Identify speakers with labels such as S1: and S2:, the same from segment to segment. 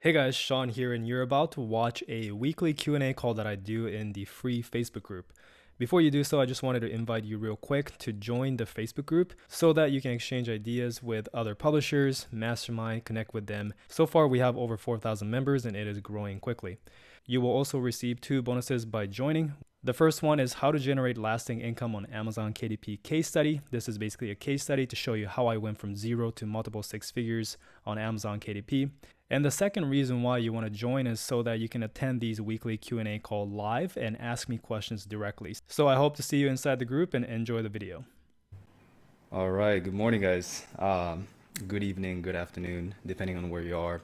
S1: Hey guys, Sean here, and you're about to watch a weekly Q&A call that I do in the free Facebook group. Before you do so, I just wanted to invite you real quick to join the Facebook group so that you can exchange ideas with other publishers, mastermind, connect with them. So far, we have over 4,000 members and it is growing quickly. You will also receive two bonuses by joining. The first one is how to generate lasting income on Amazon KDP case study. This is basically a case study to show you how I went from zero to multiple six figures on Amazon KDP. And the second reason why you want to join is so that you can attend these weekly Q&A call live and ask me questions directly. So I hope to see you inside the group and enjoy the video. All right, good morning guys. Good evening, good afternoon, depending on where you are.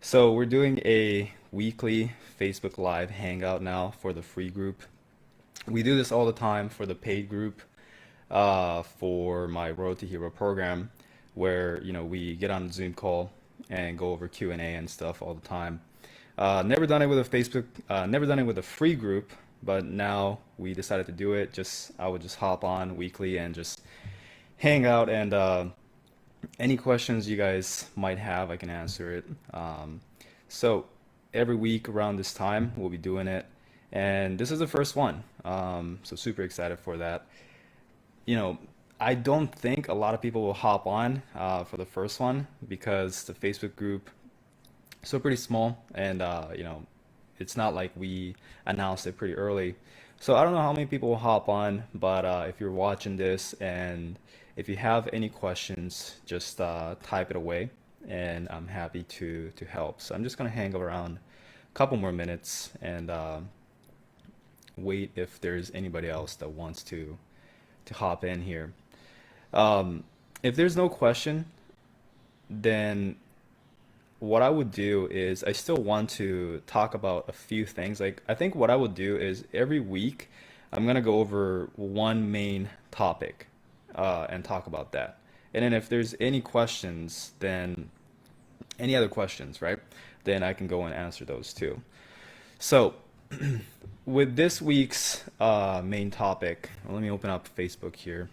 S1: So we're doing a weekly Facebook Live Hangout now for the free group. We do this all the time for the paid group, for my Road to Hero program, where we get on a Zoom call and go over Q&A and stuff all the time. Never done it with a never done it with a free group, but now we decided to do it. I would just hop on weekly and just hang out, and any questions you guys might have, I can answer it. So every week around this time, we'll be doing it, and this is the first one. So super excited for that. You know, I don't think a lot of people will hop on for the first one because the Facebook group is still pretty small, and it's not like we announced it pretty early. So I don't know how many people will hop on, but if you're watching this and if you have any questions, just type it away, and I'm happy to help. So I'm just gonna hang around a couple more minutes and wait if there's anybody else that wants to hop in here. If there's no question, then what I would do is I still want to talk about a few things. Like, I think what I would do is every week I'm gonna go over one main topic and talk about that. And then if there's any questions, then any other questions, right? Then I can go and answer those too. So with this week's main topic, let me open up Facebook here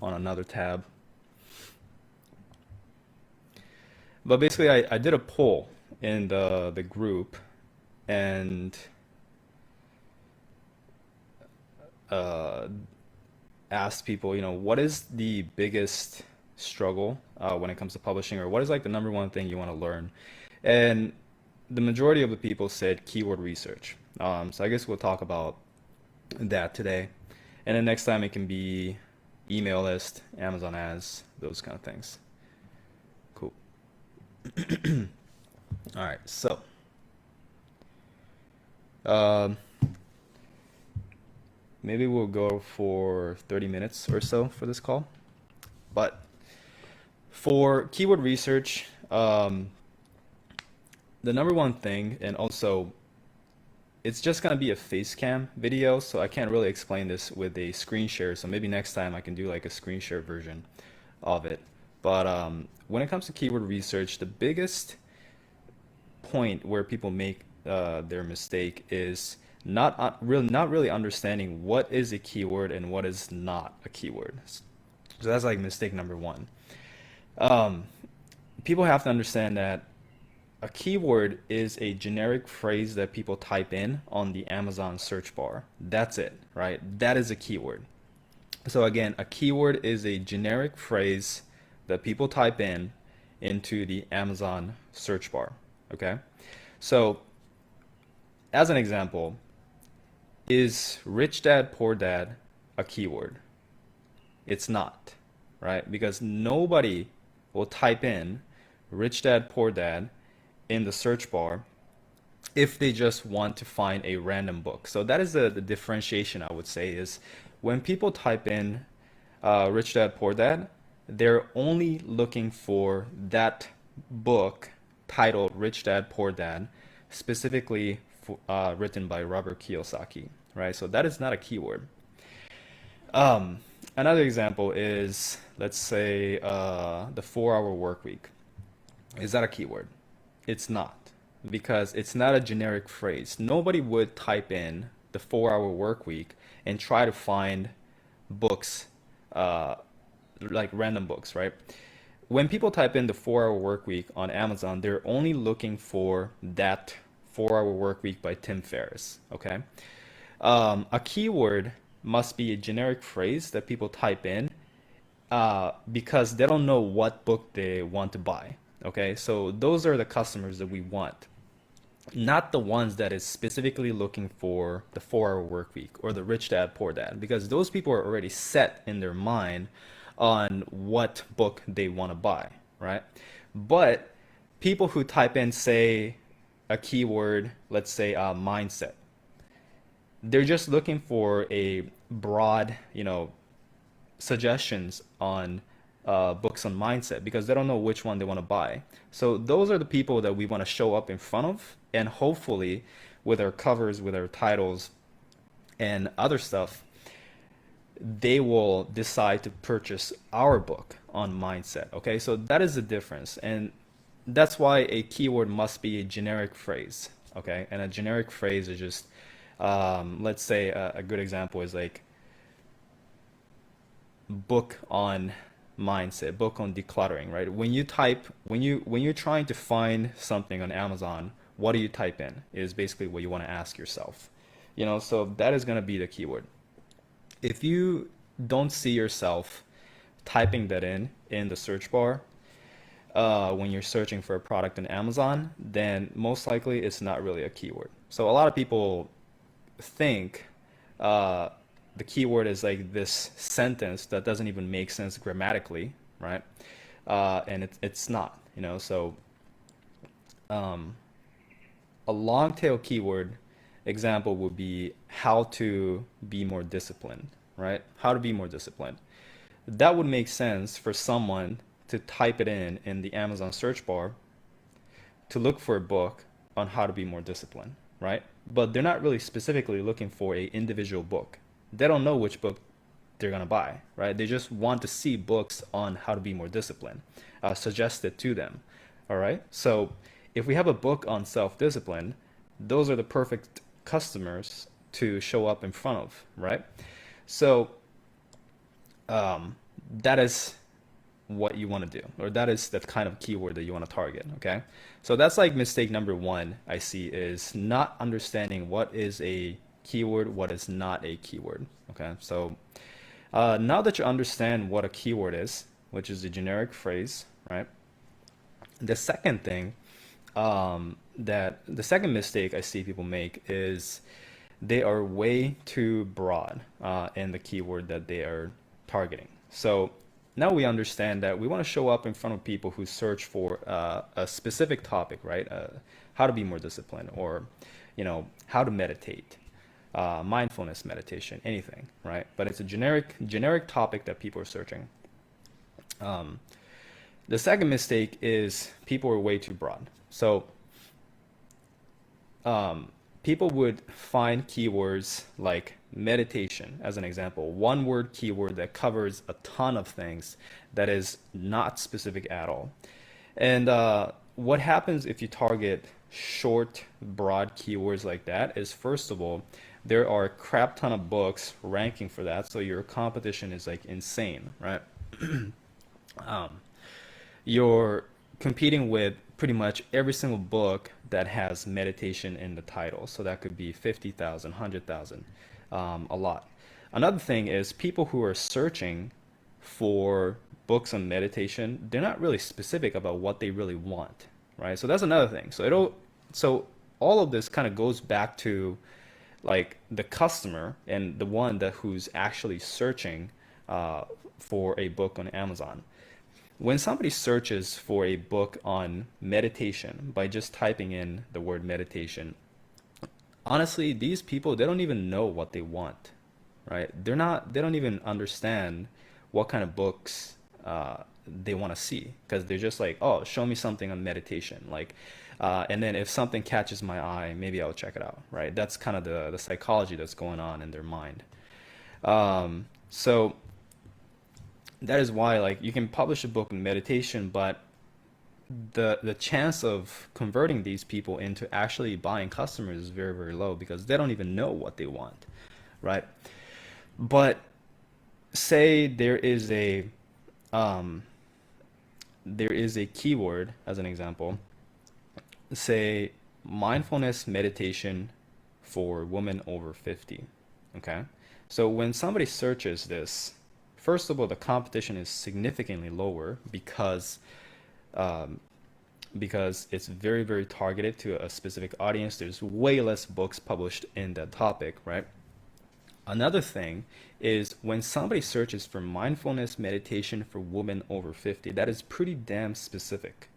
S1: on another tab. But basically, I did a poll in the group and uh, asked people, what is the biggest struggle when it comes to publishing, or what is like the number one thing you want to learn? And the majority of the people said keyword research. So I guess we'll talk about that today. And then next time it can be email list, Amazon ads, those kind of things. Cool. All right, so um, maybe we'll go for 30 minutes or so for this call. But for keyword research, the number one thing, and also it's just gonna be a face cam video, so I can't really explain this with a screen share. So maybe next time I can do like a screen share version of it. But when it comes to keyword research, the biggest point where people make their mistake is not really understanding what is a keyword and what is not a keyword. So that's like mistake number one. Um, People have to understand that a keyword is a generic phrase that people type in on the Amazon search bar. That's it, right? That is a keyword. So again, a keyword is a generic phrase that people type in into the Amazon search bar. Okay? So as an example, is rich dad, poor dad a keyword? It's not, right? Because nobody will type in rich dad, poor dad in the search bar if they just want to find a random book. So that is the differentiation, I would say, is when people type in Rich Dad Poor Dad, they're only looking for that book titled Rich Dad Poor Dad, specifically written by Robert Kiyosaki, right? So that is not a keyword. Um, Another example is, let's say, the 4-hour work week. Is that a keyword? It's not, because it's not a generic phrase. Nobody would type in the 4-hour work week and try to find books, uh, like random books, right? when people type in the 4 hour work week on Amazon, they're only looking for that 4 hour work week by Tim Ferriss. Okay. A keyword must be a generic phrase that people type in because they don't know what book they want to buy. Okay. So those are the customers that we want, not the ones that is specifically looking for the 4 hour work week or the rich dad poor dad, because those people are already set in their mind on what book they want to buy, right? But people who type in, say, a keyword, let's say mindset, they're just looking for a broad, suggestions on books on mindset because they don't know which one they want to buy. So those are the people that we want to show up in front of, and hopefully, with our covers, with our titles, and other stuff, they will decide to purchase our book on mindset. Okay, so that is the difference, and that's why a keyword must be a generic phrase. Okay, and a generic phrase is just, let's say a good example is like book on mindset, book on decluttering, right? When you're trying to find something on Amazon, what do you type in is basically what you want to ask yourself. So that is going to be the keyword. If you don't see yourself typing that in the search bar when you're searching for a product on Amazon, then most likely it's not really a keyword. So a lot of people think the keyword is like this sentence that doesn't even make sense grammatically, right? And it's not, So a long tail keyword example would be how to be more disciplined, right? How to be more disciplined. That would make sense for someone to type it in the Amazon search bar to look for a book on how to be more disciplined, right? But they're not really specifically looking for a individual book. They don't know which book they're gonna buy, right? They just want to see books on how to be more disciplined, suggested to them. All right. So if we have a book on self-discipline, those are the perfect customers to show up in front of, right? So that is what you want to do, or that is the kind of keyword that you want to target. Okay. So that's like mistake number one I see, is not understanding what is a keyword, what is not a keyword. Okay. So now that you understand what a keyword is, which is a generic phrase, right? The second thing, the second mistake I see people make is they are way too broad in the keyword that they are targeting. So now we understand that we want to show up in front of people who search for a specific topic, right? How to be more disciplined, or how to meditate, mindfulness meditation, anything, right? But it's a generic topic that people are searching. The second mistake is people are way too broad. So people would find keywords like meditation, as an example, one word keyword that covers a ton of things that is not specific at all. And what happens if you target short, broad keywords like that is, first of all, there are a crap ton of books ranking for that, so your competition is like insane, right? You're competing with pretty much every single book that has meditation in the title. So that could be 50,000, 100,000, a lot. Another thing is people who are searching for books on meditation, they're not really specific about what they really want, right? So that's another thing. So all of this kind of goes back to like the customer and the one who's actually searching for a book on Amazon. When somebody searches for a book on meditation by just typing in the word meditation, honestly, these people, they don't even know what they want, right? They don't even understand what kind of books they want to see, because they're just like, oh, show me something on meditation. Like, and then if something catches my eye, maybe I'll check it out, right? That's kind of the psychology that's going on in their mind. So that is why, like, you can publish a book on meditation, but the chance of converting these people into actually buying customers is very, very low, because they don't even know what they want, right? But say there is a there is a keyword, as an example, say mindfulness meditation for women over 50. Okay. So when somebody searches this, first of all, the competition is significantly lower um, because it's very, very targeted to a specific audience. There's way less books published in that topic, right? Another thing is when somebody searches for mindfulness meditation for women over 50, that is pretty damn specific.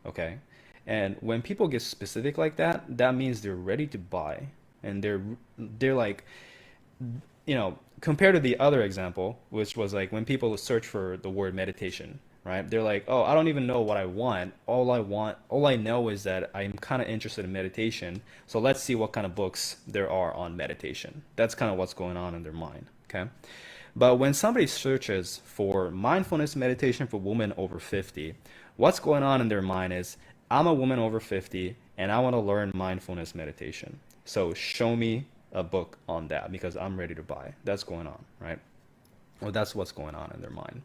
S1: Okay? And when people get specific like that, that means they're ready to buy. And they're like, compared to the other example, which was like when people search for the word meditation, right? They're like, oh, I don't even know what I want. All I know is that I'm kind of interested in meditation. So let's see what kind of books there are on meditation. That's kind of what's going on in their mind, okay? But when somebody searches for mindfulness meditation for women over 50, what's going on in their mind is, I'm a woman over 50 and I want to learn mindfulness meditation. So show me a book on that because I'm ready to buy. That's going on, right? Well, that's what's going on in their mind.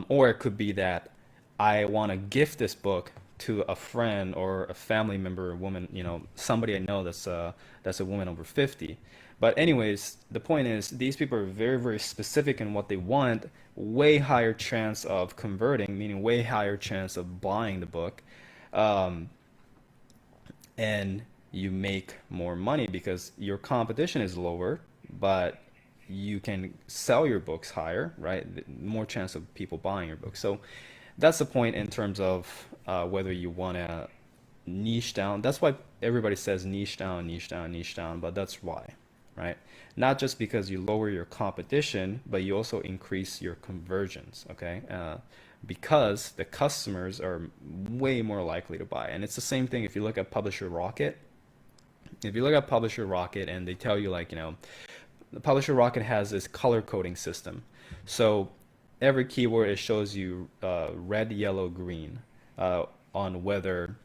S1: Or it could be that I want to gift this book to a friend or a family member, a woman, somebody I know that's a woman over 50. But anyways, the point is these people are very, very specific in what they want, way higher chance of converting, meaning way higher chance of buying the book. Um, and you make more money because your competition is lower, but you can sell your books higher, right? More chance of people buying your book. So that's the point in terms of whether you want to niche down. That's why everybody says niche down, niche down, niche down, but that's why, right? Not just because you lower your competition, but you also increase your conversions, okay? Because the customers are way more likely to buy. And it's the same thing if you look at Publisher Rocket. If you look at Publisher Rocket and they tell you like, the Publisher Rocket has this color coding system. So every keyword it shows you red, yellow, green on whether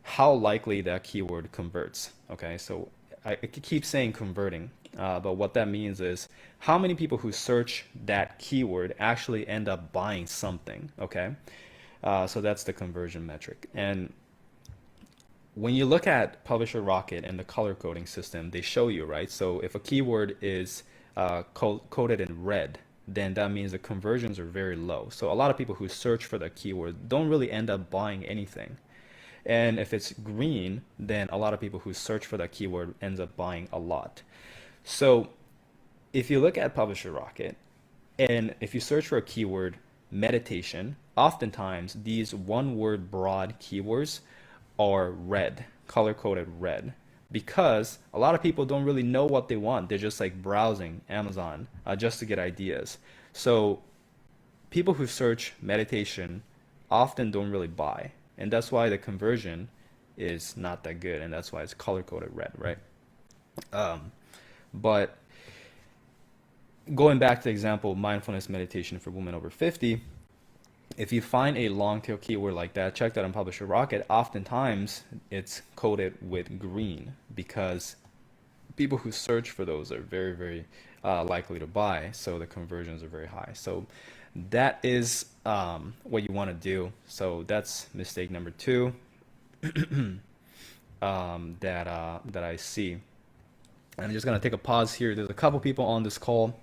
S1: how likely that keyword converts. Okay, so I keep saying converting, but what that means is how many people who search that keyword actually end up buying something. Okay, so that's the conversion metric. And when you look at Publisher Rocket and the color coding system, they show you, right? So if a keyword is coded in red, then that means the conversions are very low. So a lot of people who search for that keyword don't really end up buying anything. And if it's green, then a lot of people who search for that keyword ends up buying a lot. So if you look at Publisher Rocket and if you search for a keyword meditation, oftentimes these one word broad keywords are red, color coded red, because a lot of people don't really know what they want. They're just like browsing Amazon just to get ideas. So people who search meditation often don't really buy. And that's why the conversion is not that good. And that's why it's color coded red, right? But going back to the example, mindfulness meditation for women over 50, if you find a long tail keyword like that, check that on Publisher Rocket. Oftentimes it's coded with green because people who search for those are very, very likely to buy. So the conversions are very high. So that is what you want to do. So that's mistake number 2 that I see. And I'm just gonna take a pause here. There's a couple people on this call.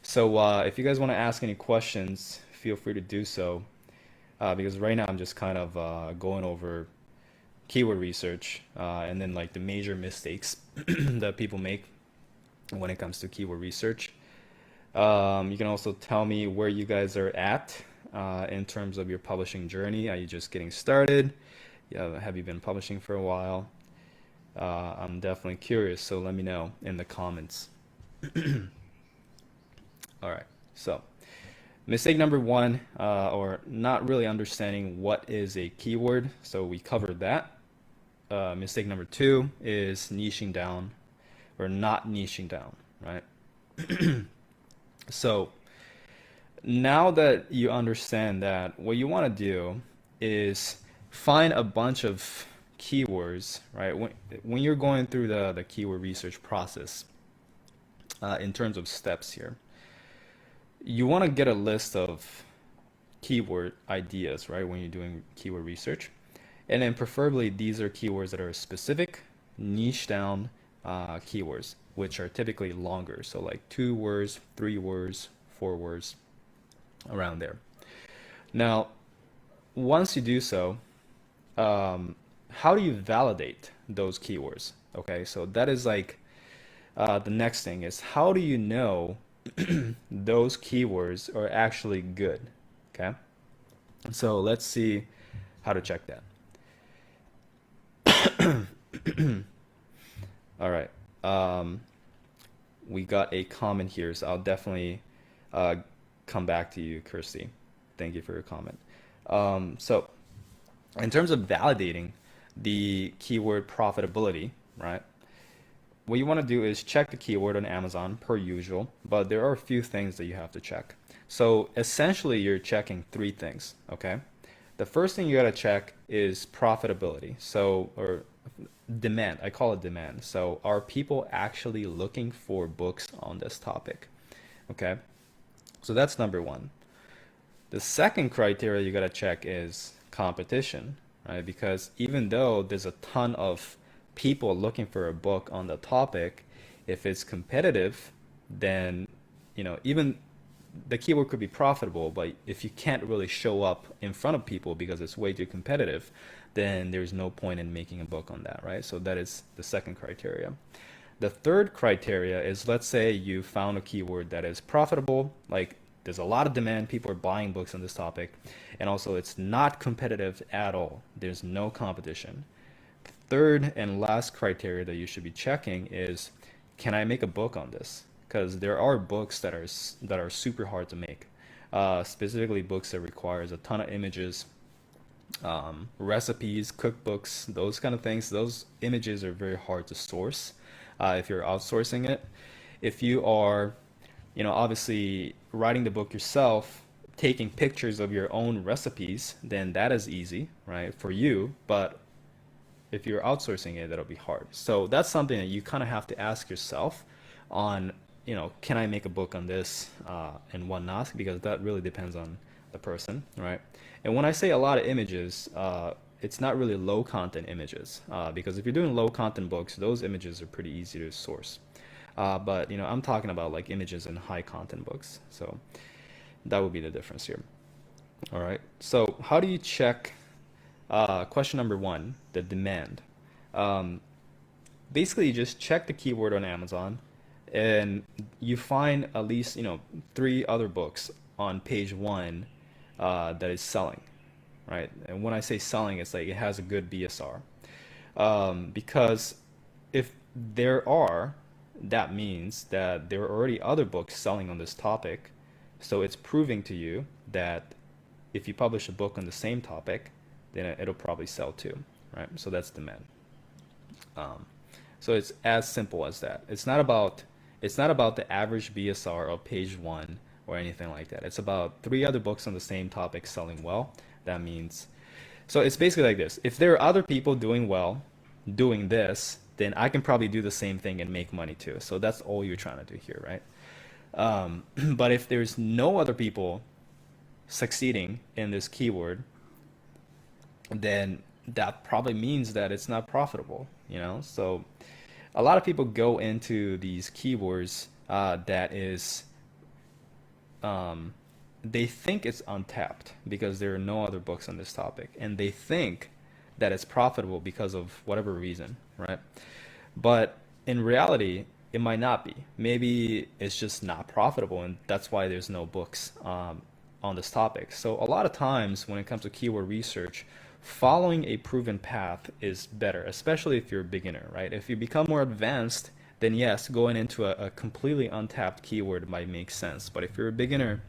S1: So if you guys want to ask any questions, feel free to do so. Because right now I'm just kind of going over keyword research and then like the major mistakes that people make when it comes to keyword research. You can also tell me where you guys are at in terms of your publishing journey. Are you just getting started? Yeah, have you been publishing for a while? I'm definitely curious, so let me know in the comments. All right, so mistake number 1, or not really understanding what is a keyword. So we covered that. Mistake number 2 is niching down or not niching down, right? So now that you understand that, what you want to do is find a bunch of keywords, right? When you're going through the keyword research process, in terms of steps here, you want to get a list of keyword ideas, right? When you're doing keyword research. And then preferably these are keywords that are specific, niche down keywords, which are typically longer. So like 2 words, 3 words, 4 words, around there. Now, once you do so, how do you validate those keywords? Okay, so that is like the next thing is how do you know those keywords are actually good? Okay, so let's see how to check that. All right. We got a comment here, so I'll definitely uh, come back to you, Kirsty. Thank you for your comment. So, in terms of validating the keyword profitability, right? What you want to do is check the keyword on Amazon per usual, but there are a few things that you have to check. So, essentially, you're checking 3 things, okay? The first thing you got to check is profitability. So, or demand. I call it demand. So, are people actually looking for books on this topic? Okay. So that's number one. The second criteria you got to check is competition, right? Because even though there's a ton of people looking for a book on the topic, if it's competitive, then, even the keyword could be profitable, but if you can't really show up in front of people because it's way too competitive, then there's no point in making a book on that, right? So that is the second criteria. The third criteria is, let's say you found a keyword that is profitable, like there's a lot of demand, people are buying books on this topic, and also it's not competitive at all. There's no competition. Third and last criteria that you should be checking is, can I make a book on this? Because there are books that are super hard to make, specifically books that requires a ton of images, recipes, cookbooks, those kind of things. Those images are very hard to source if you're outsourcing it. If you are, obviously writing the book yourself, taking pictures of your own recipes, then that is easy, right, for you. But if you're outsourcing it, that'll be hard. So that's something that you kind of have to ask yourself on, can I make a book on this and whatnot? Because that really depends on the person, right? And when I say a lot of images, it's not really low content images because if you're doing low content books, those images are pretty easy to source. But I'm talking about like images in high content books. So that would be the difference here. All right. So how do you check? Question number one, the demand. Um, Basically, you just check the keyword on Amazon, and you find at least 3 other books on page one that is selling, right? And when I say selling, it's like it has a good BSR. Because if there are, that means that there are already other books selling on this topic. So it's proving to you that if you publish a book on the same topic, then it'll probably sell too, right? So that's demand. Um, so it's as simple as that. It's not about the average BSR of page one or anything like that. It's about 3 other books on the same topic selling well. That means, so it's basically like this. If there are other people doing well, doing this, then I can probably do the same thing and make money too. So that's all you're trying to do here, right? But if there's no other people succeeding in this keyword, then that probably means that it's not profitable. So a lot of people go into these keywords that is um, they think it's untapped because there are no other books on this topic, and they think that it's profitable because of whatever reason, right? But in reality, it might not be. Maybe it's just not profitable, and that's why there's no books on this topic. So a lot of times when it comes to keyword research, following a proven path is better, especially if you're a beginner, right? If you become more advanced, then yes, going into a completely untapped keyword might make sense. But if you're a beginner,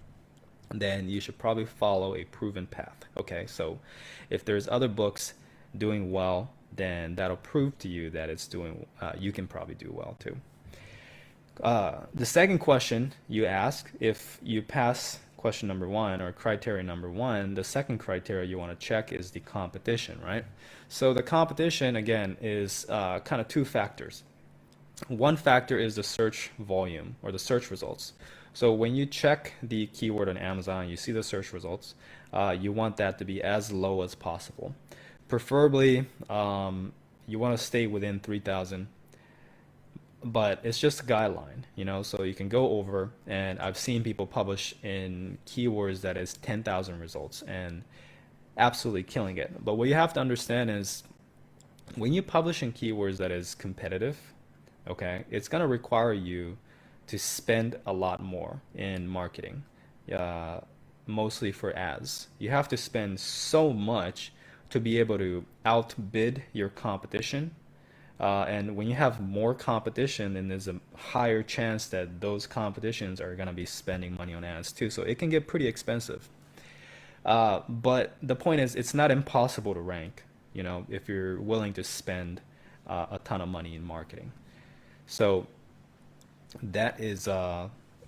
S1: then you should probably follow a proven path. Okay, so if there's other books doing well, then that'll prove to you that you can probably do well too. The second question you ask, if you pass question number one or criteria number one, the second criteria you want to check is the competition, right? So the competition, again, is kind of 2 factors. One factor is the search volume or the search results. So when you check the keyword on Amazon, you see the search results, you want that to be as low as possible. Preferably, you want to stay within 3,000, but it's just a guideline, so you can go over, and I've seen people publish in keywords that is 10,000 results and absolutely killing it. But what you have to understand is when you publish in keywords that is competitive, okay, it's going to require you to spend a lot more in marketing, uh, mostly for ads. You have to spend so much to be able to outbid your competition. And when you have more competition, then there's a higher chance that those competitions are going to be spending money on ads too. So it can get pretty expensive. But the point is, it's not impossible to rank, if you're willing to spend a ton of money in marketing. So that is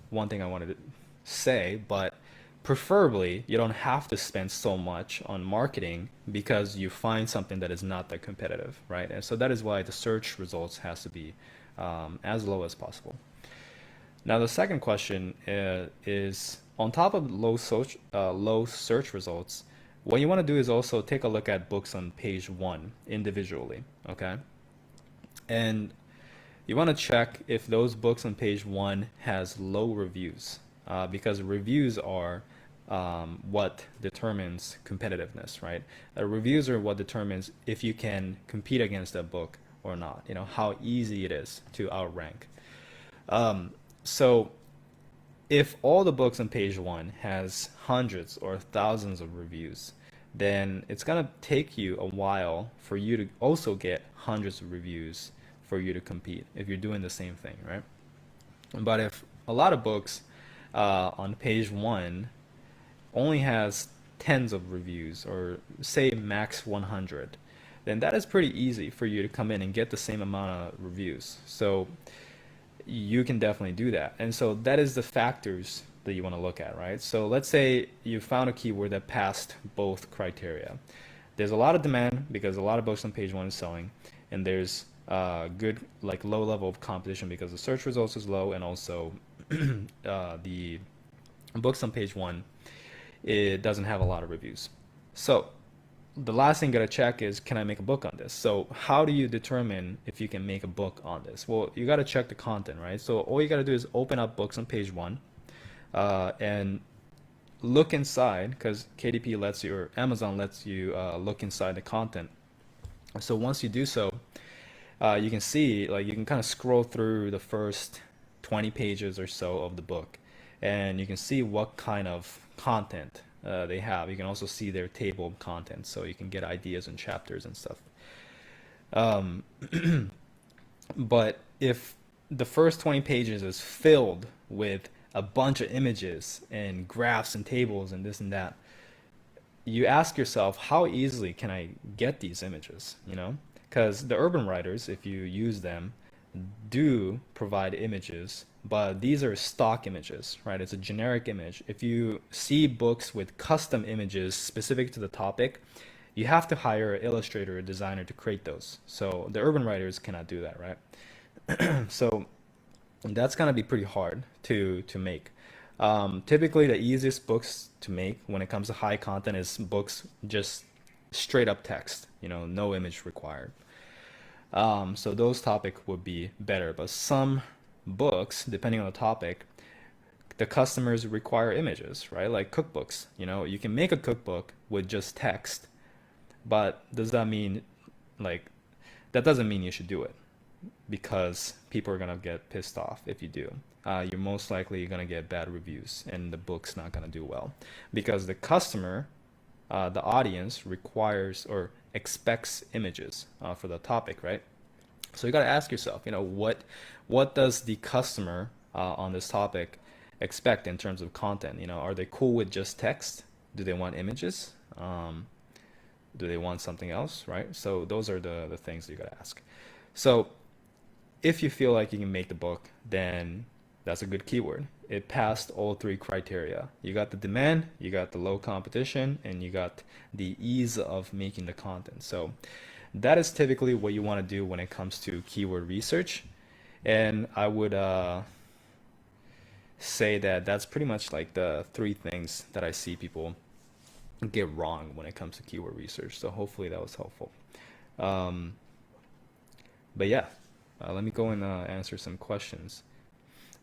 S1: one thing I wanted to say, but preferably you don't have to spend so much on marketing because you find something that is not that competitive, right? And so that is why the search results has to be as low as possible. Now the second question is on top of low search results, what you want to do is also take a look at books on page one individually, okay? And you want to check if those books on page one has low reviews, because reviews are what determines competitiveness, right? Reviews are what determines if you can compete against a book or not, how easy it is to outrank. So if all the books on page one has hundreds or thousands of reviews, then it's gonna take you a while for you to also get hundreds of reviews for you to compete if you're doing the same thing, right? But if a lot of books on page one only has tens of reviews, or say max 100, then that is pretty easy for you to come in and get the same amount of reviews. So you can definitely do that. And so that is the factors that you want to look at, right? So let's say you found a keyword that passed both criteria. There's a lot of demand because a lot of books on page one is selling, and there's good, like, low level of competition because the search results is low, and also the books on page one, it doesn't have a lot of reviews. So the last thing you gotta check is, can I make a book on this? So how do you determine if you can make a book on this? Well, you gotta check the content, right? So all you gotta do is open up books on page one, and look inside, because KDP lets you, or Amazon lets you look inside the content. So once you do so, you can see, like, you can kind of scroll through the first 20 pages or so of the book, and you can see what kind of content they have. You can also see their table of contents, so you can get ideas and chapters and stuff. Um, but if the first 20 pages is filled with a bunch of images and graphs and tables and this and that, you ask yourself, how easily can I get these images? Because the urban writers, if you use them, do provide images, but these are stock images, right? It's a generic image. If you see books with custom images specific to the topic, you have to hire an illustrator or designer to create those. So the urban writers cannot do that, right? So that's gonna be pretty hard to make. Typically, the easiest books to make when it comes to high content is books just straight up text, no image required. So those topics would be better, but some books, depending on the topic, the customers require images, right? Like cookbooks, you can make a cookbook with just text, but does that mean, like, that doesn't mean you should do it, because people are gonna get pissed off if you do. You're most likely gonna get bad reviews, and the book's not gonna do well, because the customer, the audience requires or expects images for the topic, right? So you got to ask yourself, what does the customer on this topic expect in terms of content? Are they cool with just text? Do they want images? Do they want something else, right? So those are the things that you got to ask. So if you feel like you can make the book, then that's a good keyword. It passed all three criteria. You got the demand, you got the low competition, and you got the ease of making the content. So that is typically what you want to do when it comes to keyword research. And I would say that that's pretty much like the three things that I see people get wrong when it comes to keyword research. So hopefully that was helpful. Um, but yeah, let me go and answer some questions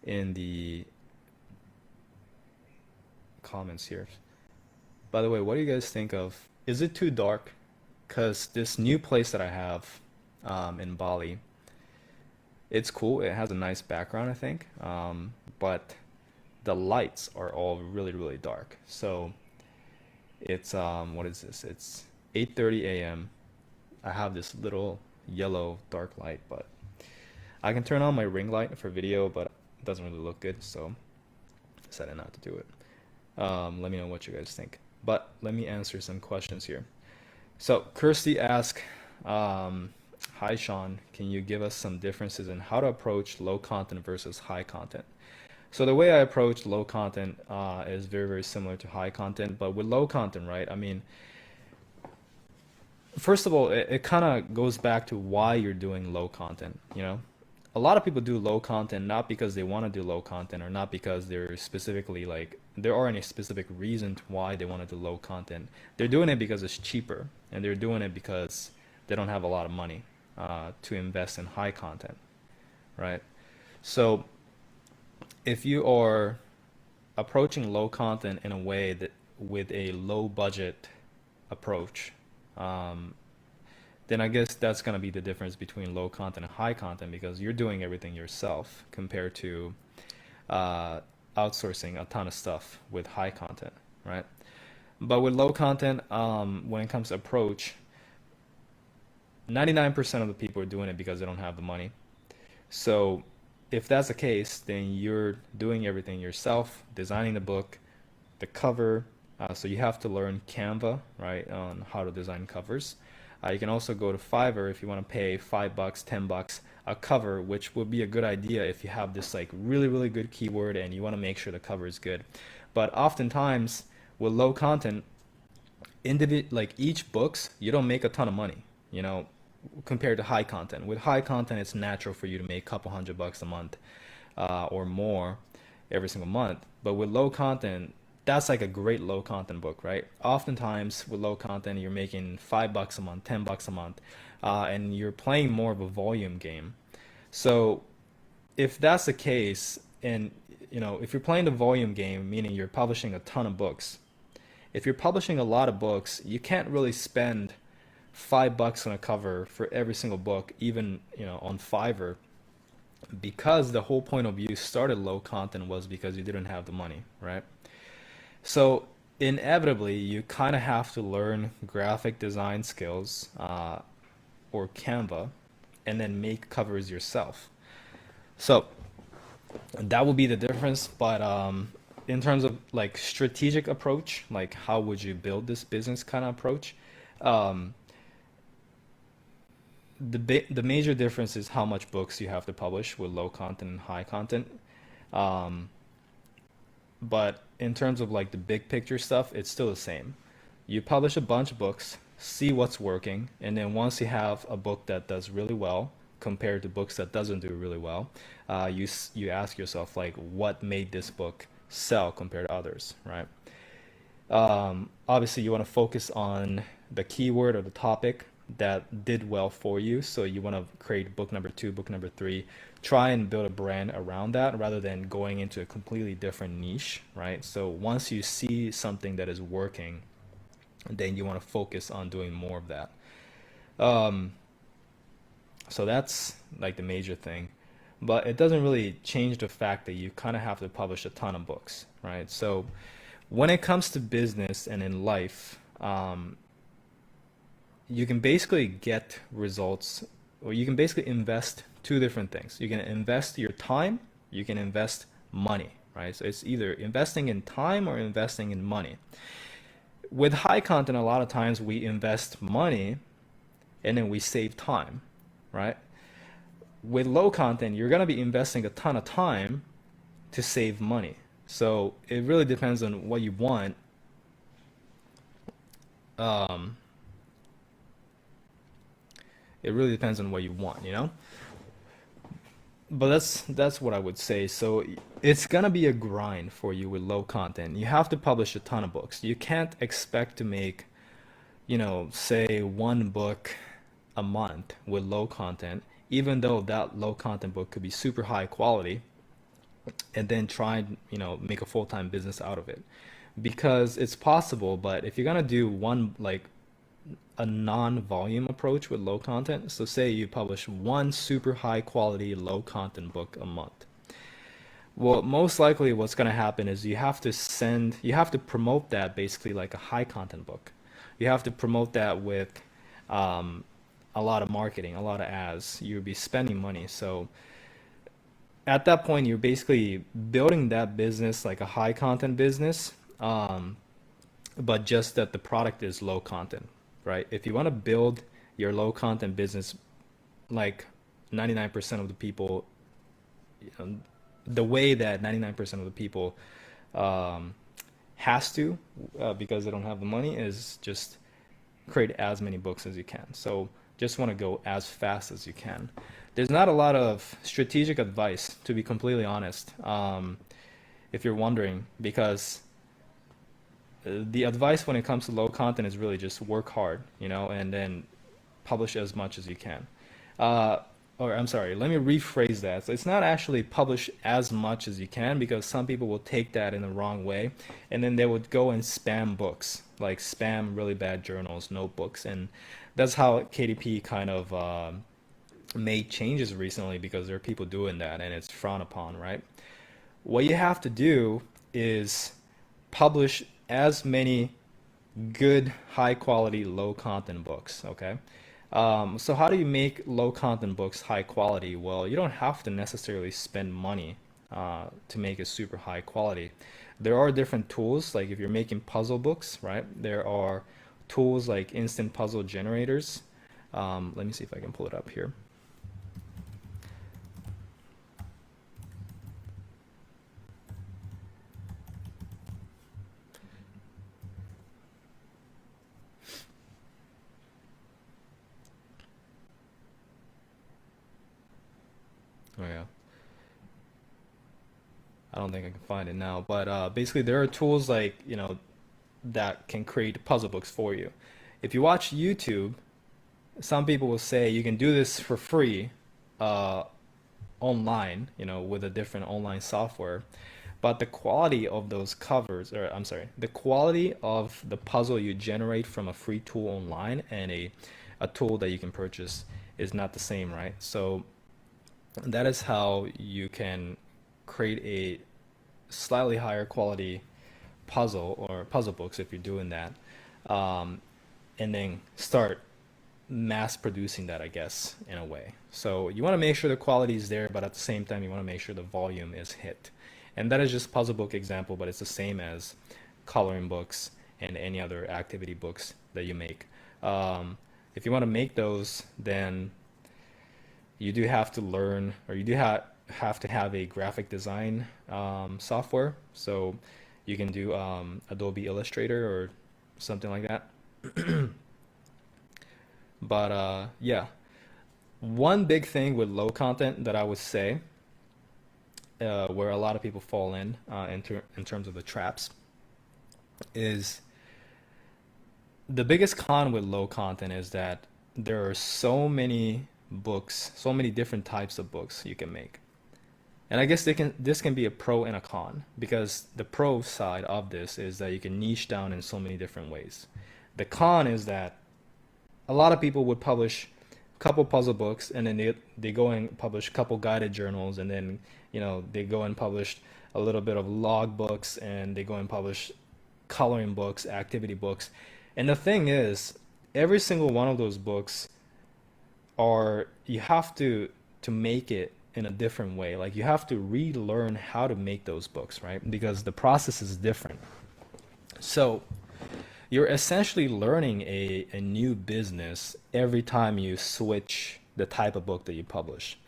S1: in the comments here. By the way, what do you guys think of? Is it too dark? Because this new place that I have in Bali, it's cool. It has a nice background, I think. But the lights are all really, really dark. So it's what is this? It's 8:30 a.m. I have this little yellow dark light, but I can turn on my ring light for video, but it doesn't really look good, so I decided not to do it. Let me know what you guys think. But let me answer some questions here. So Kirsty asked, hi Sean, can you give us some differences in how to approach low content versus high content? So the way I approach low content is very, very similar to high content, but with low content, right? I mean, first of all, it kind of goes back to why you're doing low content, you know? A lot of people do low content not because they want to do low content or not because they're specifically like there are any specific reasons why they want to do low content. They're doing it because it's cheaper and they're doing it because they don't have a lot of money to invest in high content, right? So if you are approaching low content in a way that with a low budget approach, um, then I guess that's going to be the difference between low content and high content because you're doing everything yourself compared to uh, outsourcing a ton of stuff with high content, right? But with low content, when it comes to approach, 99% of the people are doing it because they don't have the money. So if that's the case, then you're doing everything yourself, designing the book, the cover. So you have to learn Canva, right, on how to design covers. You can also go to Fiverr if you want to pay $5, $10 a cover, which would be a good idea if you have this like really, really good keyword and you want to make sure the cover is good. But oftentimes with low content, like each books, you don't make a ton of money, you know, compared to high content. With high content, it's natural for you to make a couple $100 a month or more every single month. But with low content, that's like a great low content book, right? Oftentimes with low content, you're making $5 a month, $10 a month, and you're playing more of a volume game. So if that's the case, and you know, if you're playing the volume game, meaning you're publishing a ton of books, if you're publishing a lot of books, you can't really spend $5 on a cover for every single book, even you know on Fiverr, because the whole point of you started low content was because you didn't have the money, right? So inevitably, you kind of have to learn graphic design skills or Canva, and then make covers yourself. So that will be the difference. But in terms of like strategic approach, like how would you build this business kind of approach? Um, the major difference is how much books you have to publish with low content and high content. Um, but in terms of like the big picture stuff, it's still the same. You publish a bunch of books, see what's working, and then once you have a book that does really well compared to books that doesn't do really well, you ask yourself like, what made this book sell compared to others, right? Obviously, you want to focus on the keyword or the topic that did well for you. So you want to create book number two, book number three, try and build a brand around that rather than going into a completely different niche, right? So once you see something that is working, then you want to focus on doing more of that. Um, so that's like the major thing. But it doesn't really change the fact that you kind of have to publish a ton of books, right? So when it comes to business and in life, you can basically get results, or you can basically invest two different things. You can invest your time, you can invest money, right? So it's either investing in time or investing in money. With high content, a lot of times we invest money and then we save time, right? With low content, you're going to be investing a ton of time to save money. So it really depends on what you want. Um, it really depends on what you want, you know? but that's what I would say. So it's gonna be a grind for you with low content. You have to publish a ton of books. You can't expect to make, say one book a month with low content, even though that low content book could be super high quality, and then try and, make a full-time business out of it. Because it's possible, but if you're gonna do one, like a non-volume approach with low content, so say you publish one super high quality low content book a month. Well, most likely what's going to happen is you have to promote that basically like a high content book. You have to promote that with um, a lot of marketing, a lot of ads. You'll be spending money. So at that point, you're basically building that business like a high content business, um, but just that the product is low content, right? If you want to build your low content business like 99% of the people, you know, the way that 99% of the people um, has to, because they don't have the money, is just create as many books as you can. So just want to go as fast as you can. There's not a lot of strategic advice, to be completely honest, if you're wondering, because the advice when it comes to low content is really just work hard, and then publish as much as you can. Uh, or I'm sorry, let me rephrase that. So it's not actually publish as much as you can, because some people will take that in the wrong way, and then they would go and spam books, like spam really bad journals, notebooks, and that's how KDP kind of made changes recently, because there are people doing that and it's frowned upon, right? What you have to do is publish as many good, high quality, low content books. Okay. So how do you make low content books high quality? Well, you don't have to necessarily spend money to make it super high quality. There are different tools, like if you're making puzzle books, right? There are tools like instant puzzle generators. Let me see if I can pull it up here. Oh yeah, I don't think I can find it now, but basically there are tools like, that can create puzzle books for you. If you watch YouTube, some people will say you can do this for free uh, online, with a different online software. But the quality of those covers, or I'm sorry, the quality of the puzzle you generate from a free tool online and a tool that you can purchase is not the same, right? So that is how you can create a slightly higher quality puzzle or puzzle books if you're doing that, um, and then start mass producing that, I guess, in a way. So you want to make sure the quality is there, but at the same time, you want to make sure the volume is hit. And that is just puzzle book example, but it's the same as coloring books and any other activity books that you make. If you want to make those, then you do have to learn, or you do have to have a graphic design software. So you can do Adobe Illustrator or something like that. But yeah, one big thing with low content that I would say, where a lot of people fall in terms of the traps, is the biggest con with low content is that there are so many books, so many different types of books you can make. And I guess this can be a pro and a con, because the pro side of this is that you can niche down in so many different ways. The con is that a lot of people would publish a couple puzzle books, and then they go and publish a couple guided journals, and then they go and publish a little bit of log books, and they go and publish coloring books, activity books. And the thing is, every single one of those books are, you have to make it in a different way. Like you have to relearn how to make those books, right? Because the process is different. So you're essentially learning a new business every time you switch the type of book that you publish.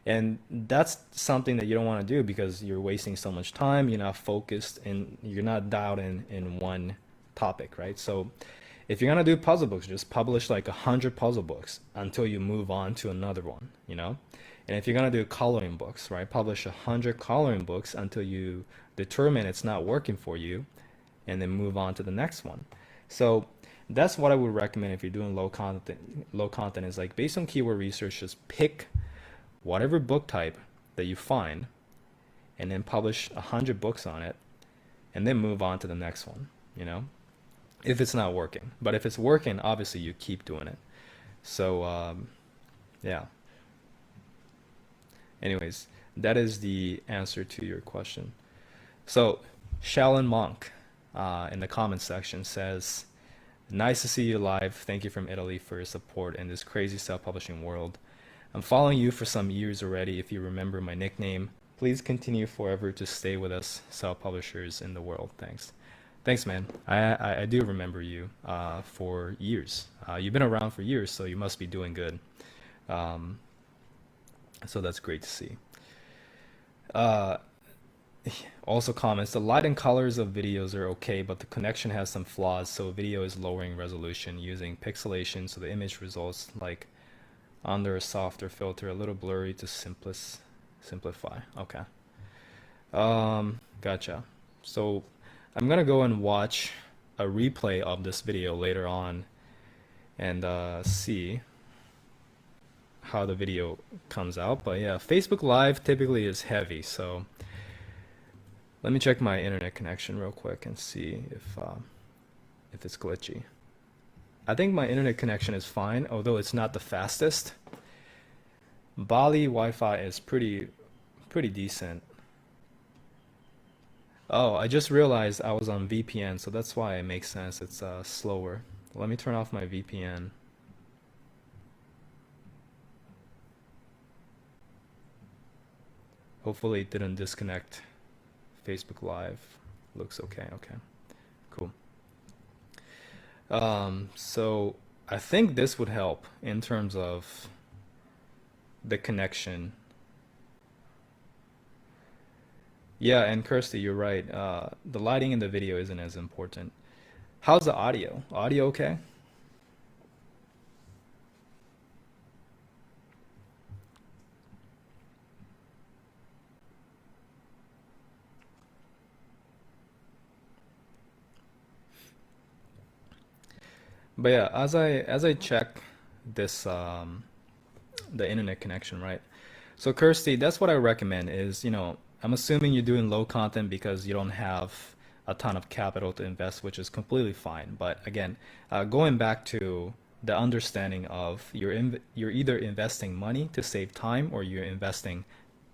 S1: And that's something that you don't want to do, because you're wasting so much time, you're not focused, and you're not dialed in one topic, right? So If you're gonna do puzzle books, just publish like 100 puzzle books until you move on to another one, you know? And if you're gonna do coloring books, right, publish 100 coloring books until you determine it's not working for you, and then move on to the next one. So that's what I would recommend if you're doing low content. Low content is like based on keyword research, just pick whatever book type that you find, and then publish 100 books on it, and then move on to the next one, you know? If it's not working. But if it's working, obviously you keep doing it. So yeah. Anyways, that is the answer to your question. So Shallon Monk in the comments section says, nice to see you live. Thank you from Italy for your support in this crazy self-publishing world. I'm following you for some years already. If you remember my nickname, please continue forever to stay with us self-publishers in the world. Thanks. Thanks, man. I do remember you for years. You've been around for years, so you must be doing good. So that's great to see. Also comments, the light and colors of videos are okay, but the connection has some flaws, so video is lowering resolution using pixelation, so the image results like under a softer filter, a little blurry to simplify. Okay. Gotcha. So I'm gonna go and watch a replay of this video later on and see how the video comes out. But yeah, Facebook Live typically is heavy, so let me check my internet connection real quick and see if it's glitchy. I think my internet connection is fine, although it's not the fastest. Bali Wi-Fi is pretty decent. Oh, I just realized I was on VPN, so that's why it makes sense. It's slower. Let me turn off my VPN. Hopefully it didn't disconnect Facebook Live. Looks okay. Okay, cool. So I think this would help in terms of the connection. Yeah, and Kirsty, you're right. The lighting in the video isn't as important. How's the audio? Audio okay? But yeah, as I check this the internet connection, right? So Kirsty, that's what I recommend is, I'm assuming you're doing low content because you don't have a ton of capital to invest, which is completely fine. But again, going back to the understanding of you're either investing money to save time or you're investing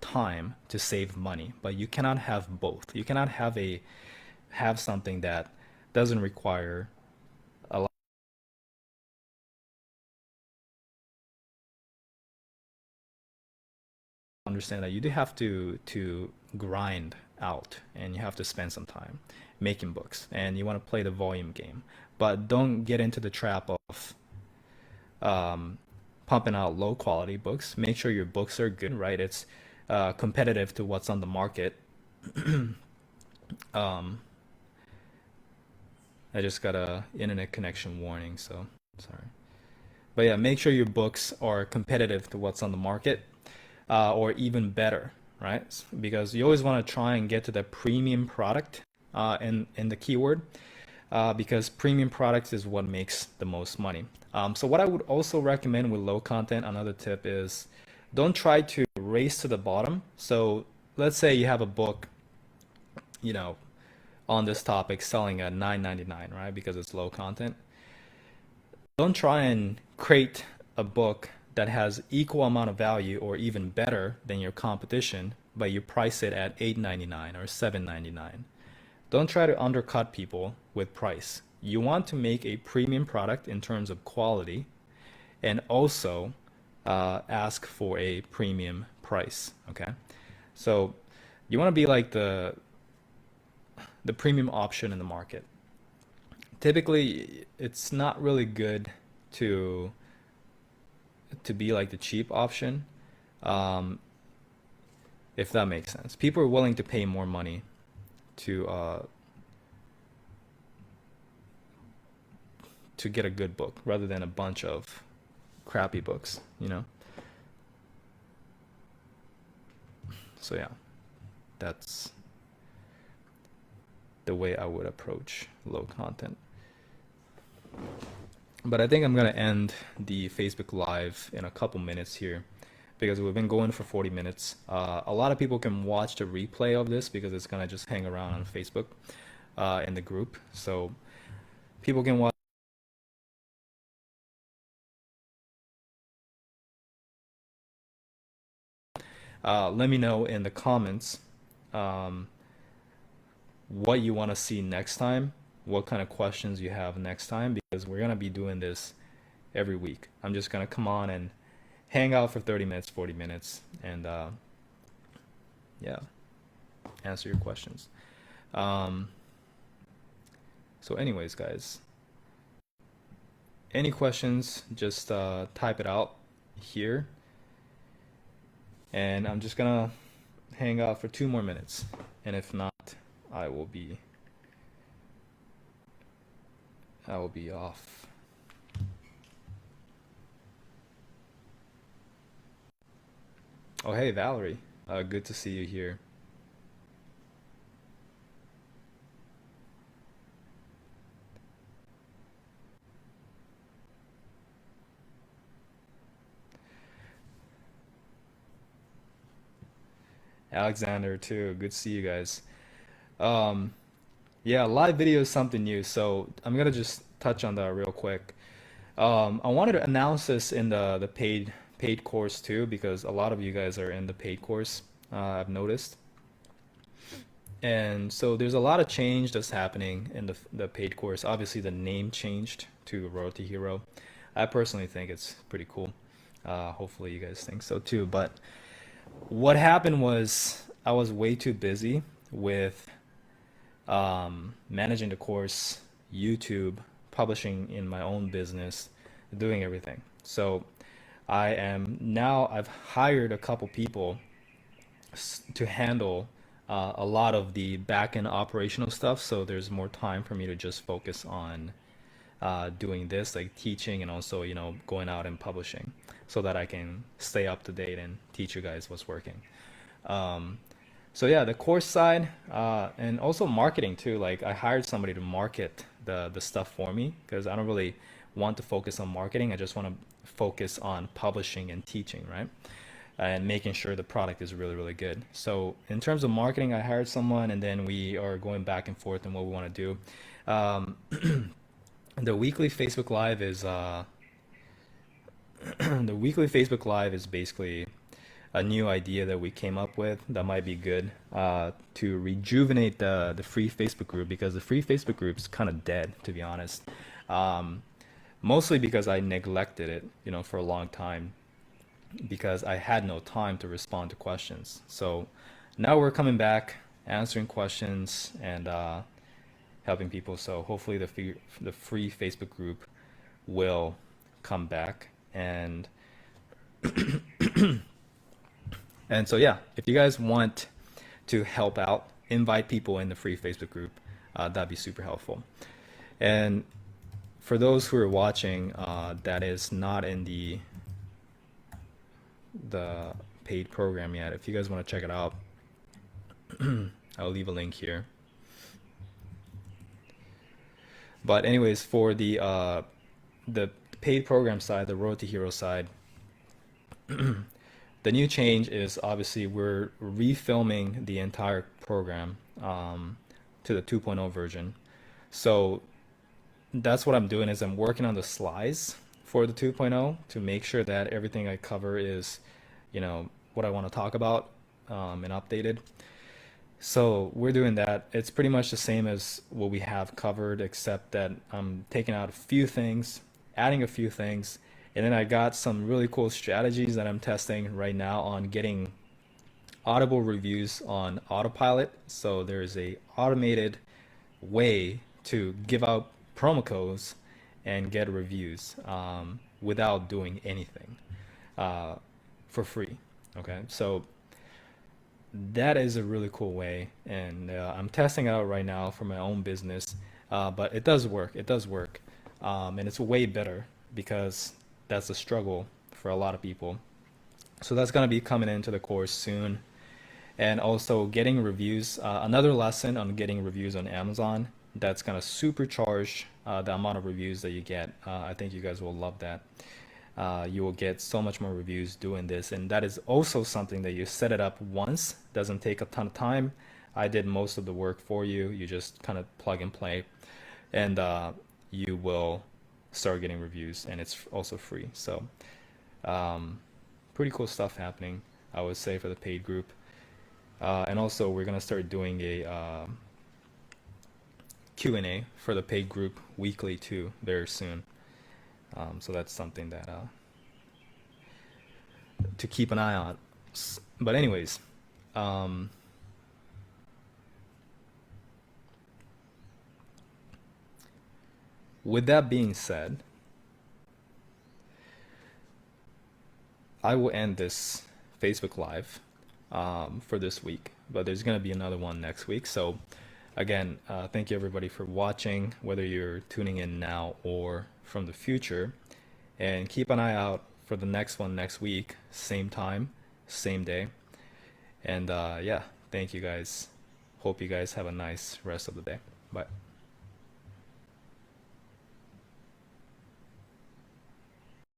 S1: time to save money, but you cannot have both. You cannot have something that doesn't require a lot. Understand that you do have to grind out and you have to spend some time making books and you want to play the volume game, but don't get into the trap of pumping out low quality books. Make sure your books are good, right? It's competitive to what's on the market. um, I just got a internet connection warning, so sorry. But yeah, make sure your books are competitive to what's on the market, or even better, right? Because you always want to try and get to the premium product in the keyword, because premium products is what makes the most money. So what I would also recommend with low content, another tip is don't try to race to the bottom. So let's say you have a book, you know, on this topic selling at $9.99, right? Because it's low content. Don't try and create a book that has equal amount of value or even better than your competition, but you price it at $8.99 or $7.99. Don't try to undercut people with price. You want to make a premium product in terms of quality and also ask for a premium price, okay? So you want to be like the premium option in the market. Typically, it's not really good to be like the cheap option, um, if that makes sense. People are willing to pay more money to to get a good book rather than a bunch of crappy books, you know? So yeah, that's the way I would approach low content. But I think I'm gonna end the Facebook Live in a couple minutes here because we've been going for 40 minutes. A lot of people can watch the replay of this because it's gonna just hang around on Facebook in the group. So people can watch. Let me know in the comments um, what you want to see next time, what kind of questions you have next time, because we're going to be doing this every week. I'm just going to come on and hang out for 30 minutes, 40 minutes, and yeah, answer your questions. So anyways, guys, any questions, just type it out here. And I'm just gonna hang out for 2 more minutes. And if not, I will be off. Oh, hey, Valerie. Good to see you here. Alexander, too. Good to see you guys. Um, yeah, live video is something new, so I'm gonna just touch on that real quick. I wanted to announce this in the paid course too, because a lot of you guys are in the paid course. I've noticed, and so there's a lot of change that's happening in the paid course. Obviously, the name changed to Royalty Hero. I personally think it's pretty cool. Hopefully, you guys think so too. But what happened was I was way too busy with managing the course, YouTube, publishing in my own business, doing everything. So I've hired a couple people to handle a lot of the back end operational stuff. So there's more time for me to just focus on doing this, like teaching and also, going out and publishing so that I can stay up to date and teach you guys what's working. Um, so yeah, the course side, and also marketing too. Like I hired somebody to market the stuff for me because I don't really want to focus on marketing. I just want to focus on publishing and teaching, right? And making sure the product is really, really good. So in terms of marketing, I hired someone, and then we are going back and forth on what we want to do. Um, the weekly Facebook Live is the weekly Facebook Live is basically a new idea that we came up with that might be good to rejuvenate the free Facebook group, because the free Facebook group's kind of dead, to be honest. Um, Mostly because I neglected it, for a long time because I had no time to respond to questions. So now we're coming back, answering questions and helping people. So hopefully the free Facebook group will come back and so yeah, if you guys want to help out, invite people in the free Facebook group. That'd be super helpful. And for those who are watching, that is not in the paid program yet. If you guys want to check it out, I'll leave a link here. But anyways, for the paid program side, the Road to Hero side, the new change is obviously we're refilming the entire program to the 2.0 version. So that's what I'm doing is I'm working on the slides for the 2.0 to make sure that everything I cover is, what I want to talk about and updated. So we're doing that. It's pretty much the same as what we have covered, except that I'm taking out a few things, adding a few things, and then I got some really cool strategies that I'm testing right now on getting Audible reviews on autopilot. So there's a automated way to give out promo codes and get reviews without doing anything for free. Okay, so that is a really cool way, and I'm testing it out right now for my own business. But it does work. It does work. And it's way better because that's a struggle for a lot of people. So that's going to be coming into the course soon. And also getting reviews, another lesson on getting reviews on Amazon that's going to supercharge the amount of reviews that you get. I think you guys will love that. You will get so much more reviews doing this, and that is also something that you set it up once. Doesn't take a ton of time. I did most of the work for you. You just kind of plug and play, and you will start getting reviews, and it's also free. So pretty cool stuff happening, I would say, for the paid group. And also we're gonna start doing a Q&A for the paid group weekly too, very soon. So that's something that to keep an eye on. But anyways, with that being said, I will end this Facebook Live for this week, but there's going to be another one next week. So again, thank you everybody for watching, whether you're tuning in now or from the future, and keep an eye out for the next one next week, same time, same day. And yeah, thank you guys. Hope you guys have a nice rest of the day. Bye.